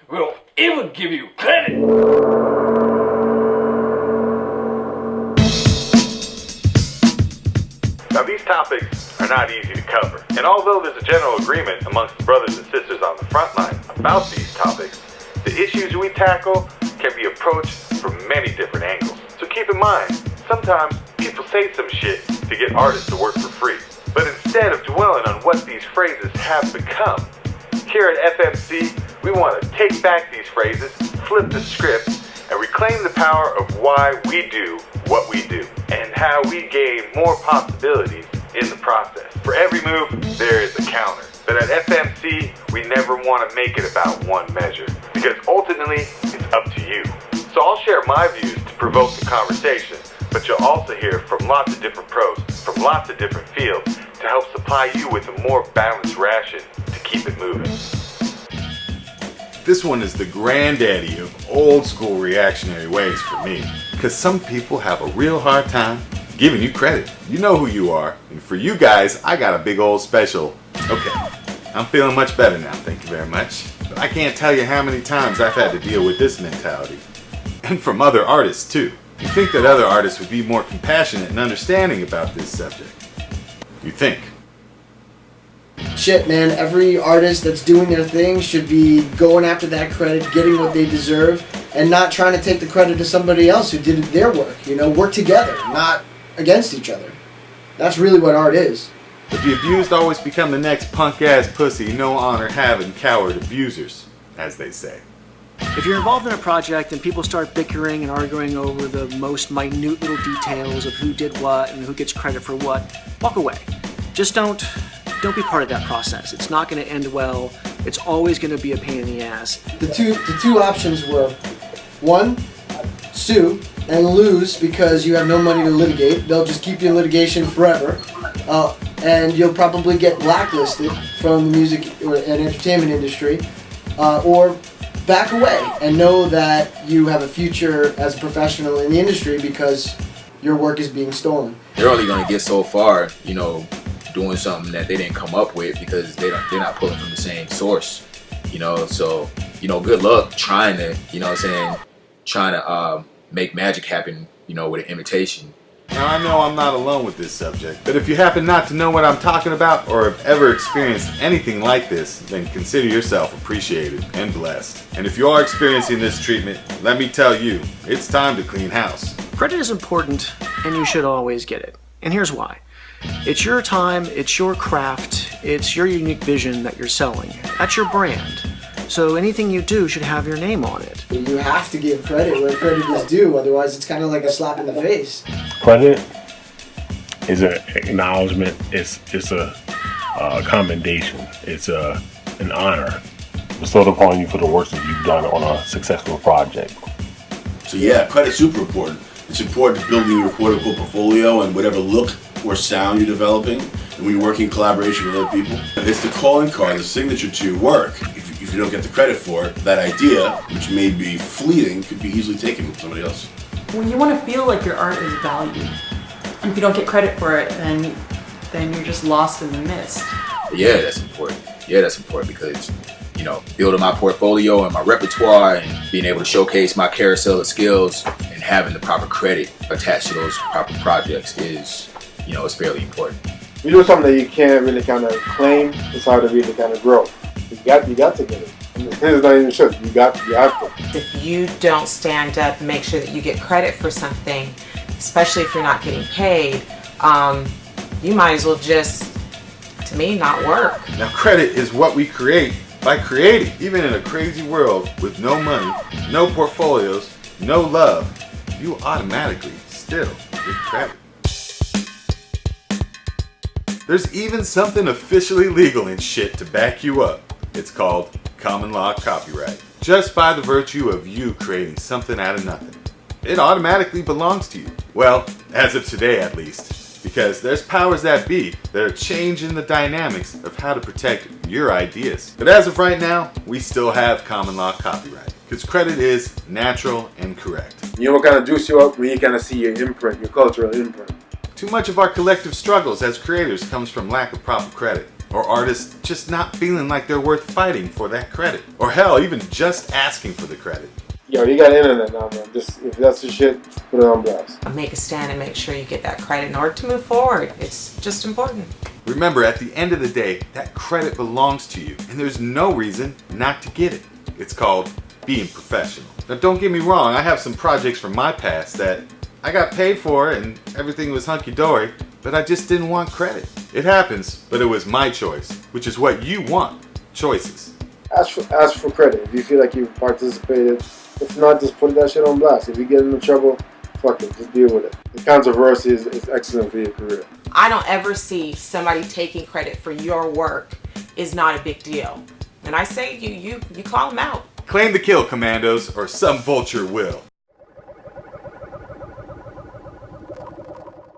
will even give you credit. Now these topics are not easy to cover, and although there's a general agreement amongst the brothers and sisters on the front line about these topics, the issues we tackle can be approached from many different angles. So keep in mind, sometimes people say some shit to get artists to work for free. But instead of dwelling on what these phrases have become, here at FMC, we want to take back these phrases, flip the script, and reclaim the power of why we do what we do, and how we gain more possibilities in the process. For every move, there is a counter. But at FMC, we never want to make it about one measure, because ultimately, it's up to you. So I'll share my views to provoke the conversation, but you'll also hear from lots of different pros, from lots of different fields, to help supply you with a more balanced ration to keep it moving. This one is the granddaddy of old school reactionary ways for me, because some people have a real hard time giving you credit. You know who you are, and for you guys, I got a big old special. Okay, I'm feeling much better now, thank you very much. But I can't tell you how many times I've had to deal with this mentality. And from other artists too. You think that other artists would be more compassionate and understanding about this subject. You think. Shit, man, every artist that's doing their thing should be going after that credit, getting what they deserve, and not trying to take the credit to somebody else who did their work. You know, work together, not against each other. That's really what art is. But the abused always become the next punk-ass pussy, no honor having coward abusers, as they say. If you're involved in a project and people start bickering and arguing over the most minute little details of who did what and who gets credit for what, walk away. Just don't be part of that process. It's not going to end well. It's always going to be a pain in the ass. The two options were, one, sue and lose because you have no money to litigate. They'll just keep you in litigation forever. And you'll probably get blacklisted from the music and entertainment industry. Or back away and know that you have a future as a professional in the industry because your work is being stolen. They're only going to get so far, you know, doing something that they didn't come up with because they're not pulling from the same source, you know. So, you know, good luck trying to, you know what I'm saying, make magic happen, you know, with an imitation. Now I know I'm not alone with this subject, but if you happen not to know what I'm talking about or have ever experienced anything like this, then consider yourself appreciated and blessed. And if you are experiencing this treatment, let me tell you, it's time to clean house. Credit is important, and you should always get it. And here's why. It's your time, it's your craft, it's your unique vision that you're selling. That's your brand. So anything you do should have your name on it. You have to give credit where credit is due, otherwise it's kind of like a slap in the face. Credit is an acknowledgement, it's a commendation, it's an honor bestowed upon you for the work that you've done on a successful project. So yeah, credit's super important. It's important to building your quote-unquote portfolio and whatever look or sound you're developing, and when you're working in collaboration with other people. It's the calling card, the signature to your work. If you don't get the credit for it, that idea, which may be fleeting, could be easily taken from somebody else. When you want to feel like your art is valued, if you don't get credit for it, then you're just lost in the mist. Yeah, that's important. Yeah, that's important because, you know, building my portfolio and my repertoire and being able to showcase my carousel of skills and having the proper credit attached to those proper projects is, you know, it's fairly important. You do something that you can't really kind of claim, it's hard to really kind of grow. You got to get it. It's not even sure. You have to. If you don't stand up and make sure that you get credit for something, especially if you're not getting paid, you might as well just, to me, not work. Now credit is what we create by creating. Even in a crazy world with no money, no portfolios, no love, you automatically still get credit. There's even something officially legal and shit to back you up. It's called common law copyright. Just by the virtue of you creating something out of nothing, it automatically belongs to you. Well, as of today at least, because there's powers that be that are changing the dynamics of how to protect your ideas. But as of right now, we still have common law copyright, because credit is natural and correct. You know what kind of juice you up when you kind of see your imprint, your cultural imprint. Too much of our collective struggles as creators comes from lack of proper credit. Or artists just not feeling like they're worth fighting for that credit. Or hell, even just asking for the credit. Yo, you got internet now, man. Just, if that's the shit, put it on blast. Make a stand and make sure you get that credit in order to move forward. It's just important. Remember, at the end of the day, that credit belongs to you, and there's no reason not to get it. It's called being professional. Now, don't get me wrong, I have some projects from my past that I got paid for and everything was hunky-dory, but I just didn't want credit. It happens, but it was my choice, which is what you want. Choices. Ask for credit if you feel like you've participated. If not, just put that shit on blast. If you get into trouble, fuck it, just deal with it. The controversy is excellent for your career. I don't ever see somebody taking credit for your work is not a big deal. And I say you call them out. Claim the kill, commandos, or some vulture will.